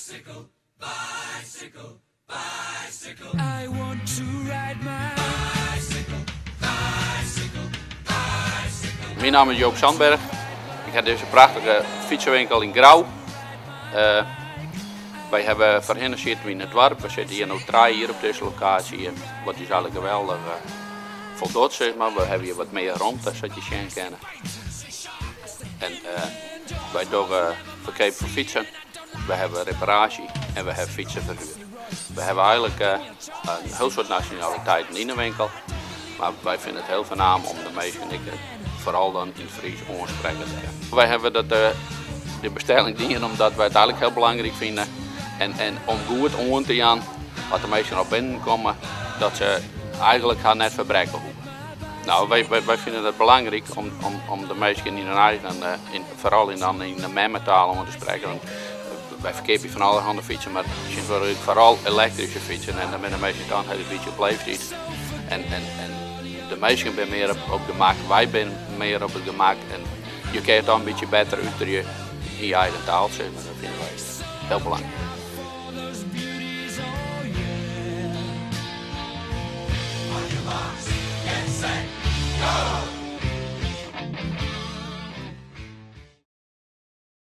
Bicycle, bicycle, bicycle. I want to ride my bicycle, bicycle, bicycle. Mijn naam is Joop Sandberg. Ik heb deze prachtige fietsenwinkel in Grauw. Wij hebben voorheen zitten we in het dorp. We zitten hier nu 3 hier op deze locatie. Wat is eigenlijk geweldig voldoet, zeg maar. We hebben hier wat meer ruimte, zodat je zien kennen. En wij doen verkoop voor fietsen. We hebben reparatie en we hebben fietsenverhuur. We hebben eigenlijk een heel soort nationaliteiten in de winkel. Maar wij vinden het heel voornaam om de meesten vooral dan in het Fries aanspreken te hebben. Wij hebben de bestelling dienen omdat wij het eigenlijk heel belangrijk vinden. En om goed aan te gaan, als de meesten op binnenkomen, dat ze eigenlijk gaan net verbreken hoeven. Nou, wij vinden het belangrijk om de meesten in hun eigen, vooral in de memmentaal om te spreken. Want wij verkepen van allerhande fietsen, maar vooral elektrische fietsen. En dan ben de meesten dan een beetje op leeftijd. En de meesten zijn meer op de gemak, wij zijn meer op het gemak. En je kan het dan een beetje beter uit in je eigen taal zeggen. Dat vinden wij heel belangrijk. On your marks.